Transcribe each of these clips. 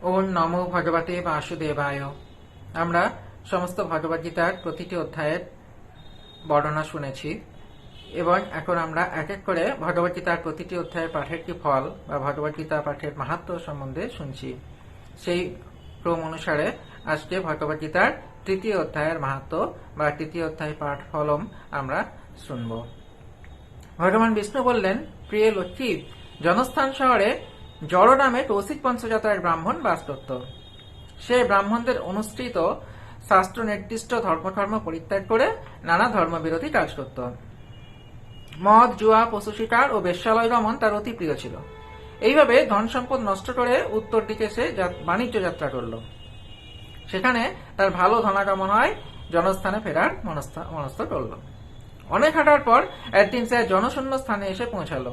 ওম নমো ভগবতে বাসুদেবায়। আমরা সমস্ত ভগবদ্গীতার প্রতিটি অধ্যায়ের বর্ণনা শুনেছি এবং এখন আমরা এক এক করে ভগবদ্গীতার প্রতিটি অধ্যায়ের পাঠের কি ফল বা ভগবদ্গীতা পাঠের মাহাত্ম্য সম্বন্ধে শুনছি। সেই ক্রম অনুসারে আজকে ভগবদ্গীতার তৃতীয় অধ্যায়ের মাহাত্ম্য বা তৃতীয় অধ্যায় পাঠ ফলম আমরা শুনব। ভগবান বিষ্ণু বললেন, প্রিয় লক্ষ্মী, জনস্থান শহরে জড় নামে কৌশিক পঞ্চজাত এক ব্রাহ্মণ বাস করত। সে ব্রাহ্মণদের অনুষ্ঠিত শাস্ত্র নির্দিষ্ট ধর্মকর্ম পরিত্যাগ করে নানা ধর্মবিরোধী কাজ করত। মদ, জুয়া, পশু শিকার ও বেশ্যালয় গমন তার অতি প্রিয় ছিল। এইভাবে ধন সম্পদ নষ্ট করে উত্তর দিকে সে বাণিজ্য যাত্রা করল। সেখানে তার ভালো ধনাগমন হয়, জনস্থানে ফেরার মনস্থ করল। অনেক হাঁটার পর একদিন সে জনশূন্য স্থানে এসে পৌঁছালো।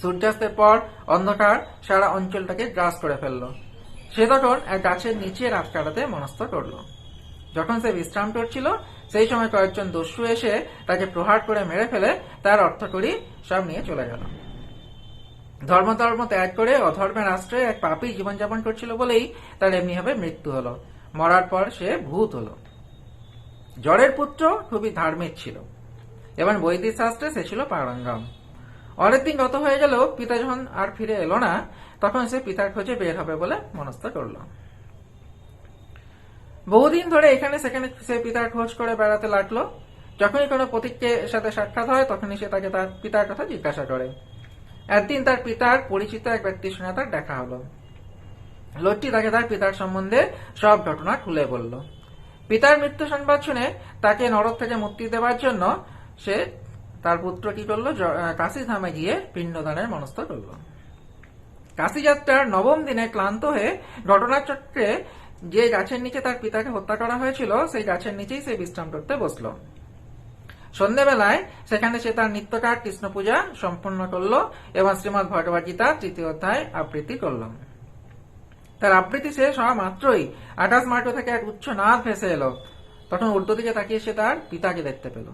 সূর্যাস্তের পর অন্ধকার সারা অঞ্চলটাকে গ্রাস করে ফেলল। সে তখন এক গাছের নিচে রাত কাটাতে মনস্থ করল। যখন সে বিশ্রাম করছিল, সেই সময় কয়েকজন দস্যু এসে তাকে প্রহার করে মেরে ফেলে তার অর্থকড়ি সব নিয়ে চলে গেল। ধর্ম ত্যাগ করে অধর্মের আশ্রয়ে এক পাপী জীবনযাপন করছিল বলেই তার এমনিভাবে মৃত্যু হলো। মরার পর সে ভূত হলো। জড়ের পুত্র খুবই ধার্মিক ছিল এবং বৈদিক শাস্ত্রে সে ছিল পারঙ্গম। অনেকদিন গত হয়ে গেল, পিতা যখন আর ফিরে এলো না, তখন সে পিতার খোঁজে বের হবে বলে মনস্থ করল। বহুদিন ধরে এখানে সেখানে সে পিতার খোঁজ করে বেড়াতে লাগলো। যখনই কোনো পথিককে সাথে সাক্ষাৎ হয়, তখনই সে তাকে তার পিতার কথা জিজ্ঞাসা করে। একদিন তার পিতার পরিচিত এক ব্যক্তির সঙ্গে তার দেখা হলো। লোকটি তাকে তার পিতার সম্বন্ধে সব ঘটনা খুলে বলল। পিতার মৃত্যু সংবাদ শুনে তাকে নরক থেকে মুক্তি দেওয়ার জন্য সে তার পুত্র কি করলো, কাশী ধামে গিয়ে পিণ্ডদানের মনস্থ করল। কাশী যাত্রার নবম দিনে ক্লান্ত হয়ে ঘটনাচক্রে যে গাছের নিচে তার পিতাকে হত্যা করা হয়েছিল, সেই গাছের নিচেই সে বিশ্রাম করতে বসল। সন্ধ্যেবেলায় সেখানে সে তার নিত্যকার কৃষ্ণ পূজা সম্পন্ন করল এবং শ্রীমদ্ ভগবদ্গীতা তৃতীয় অধ্যায় আবৃত্তি করল। তার আবৃত্তি শেষ হওয়া মাত্রই আকাশ মার্গ থেকে এক উচ্চ নাদ ভেসে এলো। তখন উল্টো দিকে তাকিয়ে সে তার পিতাকে দেখতে পেল।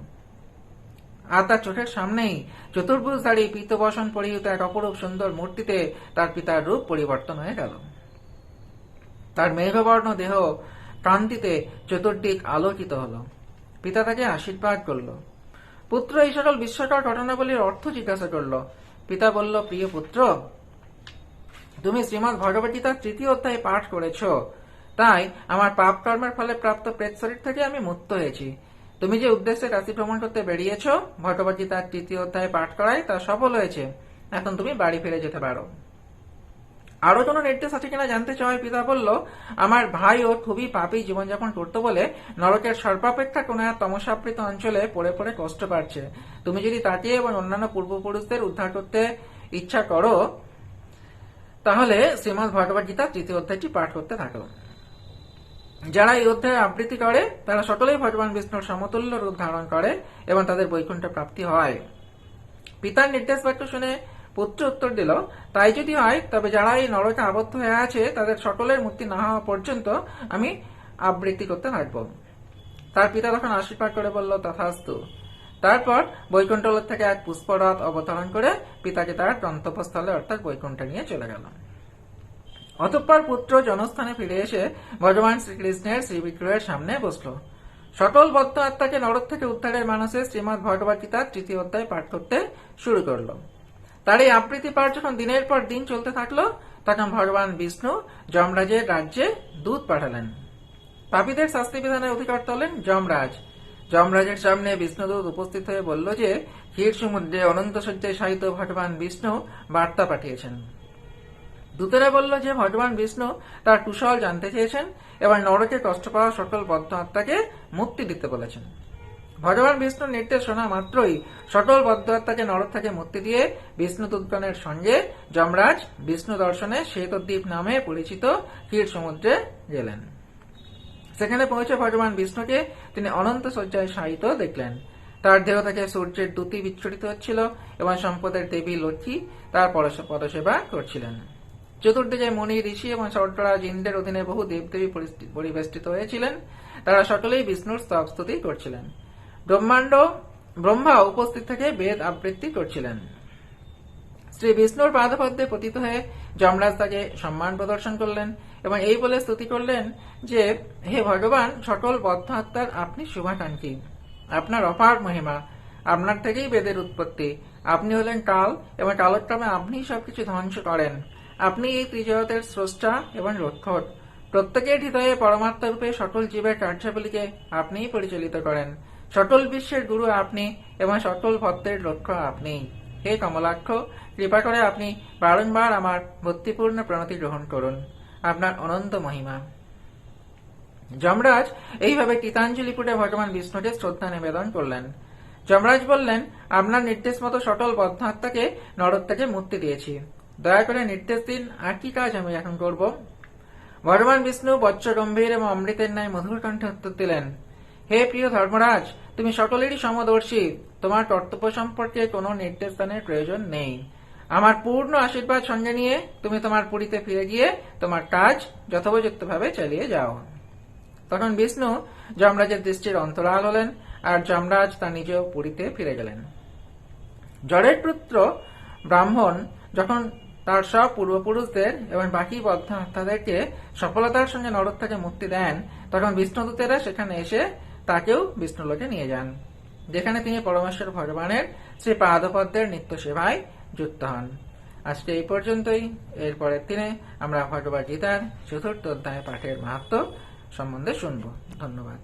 আর তার চোখের সামনেই চতুর্ভুজধারী পীতবসন পরিহিত এক অপরূপ সুন্দর মূর্তিতে তার পিতার রূপ পরিবর্তন হয়ে গেল। তার মেঘবর্ণ দেহ কান্তিতে চতুর্দিক আলোকিত হল। পিতা তাকে আশীর্বাদ করল। পুত্র এই সকল বিস্ময়কর ঘটনাবলীর অর্থ জিজ্ঞাসা করল। পিতা বলল, প্রিয় পুত্র, তুমি শ্রীমদ্ ভগবদ্গীতার তৃতীয় অধ্যায় পাঠ করেছ, তাই আমার পাপ কর্মের ফলে প্রাপ্ত প্রেত শরীর থেকে আমি মুক্ত হয়েছি। তুমি যে উদ্দেশ্যে কাশী ভ্রমণ করতে বেরিয়েছ, ভগবদ্গীতার তৃতীয় অধ্যায় পাঠ করায় তা সফল হয়েছে। এখন তুমি বাড়ি ফিরে যেতে পারো। আরো কোনো নির্দেশ আছে কিনা জানতে চাওয়ায় পিতা বলল, আমার ভাই ও খুবই পাপী জীবনযাপন করতে বলে নরকের সর্বাপেক্ষা কোন এক তমসাবৃত অঞ্চলে পড়ে পড়ে কষ্ট পাচ্ছে। তুমি যদি তাকে এবং অন্যান্য পূর্বপুরুষদের উদ্ধার করতে ইচ্ছা করো, তাহলে শ্রীমদ্ ভগবদ্গীতা তৃতীয় অধ্যায়টি পাঠ করতে থাকো। যারা এই অধ্যায় আবৃত্তি করে তারা সকলেই ভগবান বিষ্ণুর সমতুল্য রূপ ধারণ করে এবং তাদের বৈকুণ্ঠ প্রাপ্তি হয়। পিতার নির্দেশ বাক্য শুনে পুত্র উত্তর দিল, তাই যদি হয় তবে যারা এই নরকে আবদ্ধ হয়ে আছে তাদের সকলের মুক্তি না হওয়া পর্যন্ত আমি আবৃত্তি করতে থাকব। তার পিতা তখন আশীর্বাদ করে বলল, তথাস্তু। তারপর বৈকুণ্ঠলোক থেকে এক পুষ্পরথ অবতরণ করে পিতাকে তার গন্তব্যস্থলে অর্থাৎ বৈকুণ্ঠে নিয়ে চলে গেল। অতঃপর পুত্র জনস্থানে ফিরে এসে ভগবান শ্রীকৃষ্ণের শ্রীবিগ্রহের সামনে বসল। সকল বদ্ধ আত্মাকে নরক থেকে উদ্ধারের মানসে শ্রীমদ্ ভগবদ্গীতার তৃতীয় অধ্যায় পাঠ করতে শুরু করল। তার এই আবৃত্তি পাঠ যখন দিনের পর দিন চলতে থাকলো, তখন ভগবান বিষ্ণু যমরাজের রাজ্যে দূত পাঠালেন। পাপীদের শাস্তি বিধানের অধিকর্তা হলেন যমরাজ। যমরাজের সামনে বিষ্ণুদূত উপস্থিত হয়ে বলল যে ক্ষীর সমুদ্রে অনন্ত শয্যায় শায়িত ভগবান বিষ্ণু বার্তা পাঠিয়েছেন। দূতেরা বলল যে ভগবান বিষ্ণু তার কুশল জানতে চেয়েছেন এবং নরকে কষ্ট পাওয়া সকল বদ্ধ আত্মাকে মুক্তি দিতে বলেছেন। ভগবান বিষ্ণুর নির্দেশ শোনা মাত্রই সকল বদ্ধ আত্মাকে নরক থেকে মুক্তি দিয়ে বিষ্ণুদূতগণের সঙ্গে যমরাজ বিষ্ণু দর্শনে শ্বেতদ্বীপ নামে পরিচিত ক্ষীর সমুদ্রে গেলেন। সেখানে পৌঁছে ভগবান বিষ্ণুকে তিনি অনন্ত শয্যায় শায়িত দেখলেন। তার দেহ থেকে সূর্যের দ্যুতি বিচ্ছুরিত হচ্ছিল এবং সম্পদের দেবী লক্ষ্মী তার পদসেবা করছিলেন। চতুর্দিকে মুনি, ঋষি এবং সর্বরাজ ইন্দ্রের অধীনে বহু দেবদেবী পরিবেষ্টিত হয়েছিলেন। তারা সকলেই বিষ্ণুর স্তব স্তুতি করছিলেন। ব্রহ্মা উপস্থিত থেকে বেদ আবৃত্তি করছিলেন। শ্রী বিষ্ণুর পাদপদ্মে পতিত হয়ে যমরাজ তাকে সম্মান প্রদর্শন করলেন এবং এই বলে স্তুতি করলেন যে, হে ভগবান, সকল বদ্ধ আত্মার আপনি শুভাকাঙ্ক্ষী। আপনার অপার মহিমা, আপনার থেকেই বেদের উৎপত্তি। আপনি হলেন কাল এবং কালক্রমে আপনিই সবকিছু ধ্বংস করেন। আপনি এই ত্রিজগতের স্রষ্টা এবং রক্ষক। প্রত্যেকের হৃদয়ে পরমাত্মা রূপে সকল জীবের কার্যাবলীকে আপনিই পরিচালিত করেন। সকল বিশ্বের গুরু আপনি এবং সকল ভক্তের লক্ষ্য আপনি। হে কমলাক্ষ, কৃপা করে আপনি বারংবার আমার ভক্তিপূর্ণ প্রণতি গ্রহণ করুন। আপনার অনন্ত মহিমা। যমরাজ এইভাবে কৃতাঞ্জলি পুটে ভগবান বিষ্ণুকে শ্রদ্ধা নিবেদন করলেন। যমরাজ বললেন, আপনার নির্দেশ মতো সকল বদ্ধ আত্মাকে নরক থেকে মুক্তি দিয়েছি। দয়া করে নির্দেশ দিন, আর কি কাজ আমি এখন করব? ভগবান বিষ্ণু বজ্র গম্ভীর এবং অমৃতের ন্যায় মধুর কণ্ঠে উত্তর দিলেন, হে প্রিয় ধর্মরাজ, তুমি সকলেরই সমদর্শী। তোমার কর্তব্য সম্পর্কে কোনো নির্দেশ দানের প্রয়োজন নেই। আমার পূর্ণ আশীর্বাদ সঙ্গে নিয়ে তুমি তোমার পুরীতে ফিরে গিয়ে তোমার কাজ যথোপযুক্তভাবে চালিয়ে যাও। তখন বিষ্ণু যমরাজের দৃষ্টির অন্তরাল হলেন, আর যমরাজ তা নিজেও পুরীতে ফিরে গেলেন। জড়ের পুত্র ব্রাহ্মণ যখন তার সব পূর্বপুরুষদের এবং বাকি বদ্ধ আত্মাদেরকে সফলতার সঙ্গে নরক থেকে মুক্তি দেন, তখন বিষ্ণুদূতেরা সেখানে এসে তাকেও বিষ্ণুলোকে নিয়ে যান, যেখানে তিনি পরমেশ্বর ভগবানের শ্রী পাদপদ্মের নিত্য সেবায় যুক্ত হন। আজকে এই পর্যন্তই। এর পরের দিনে আমরা ভগবদ্গীতার ৪র্থ অধ্যায় পাঠের মাহাত্ম্য সম্বন্ধে শুনব। ধন্যবাদ।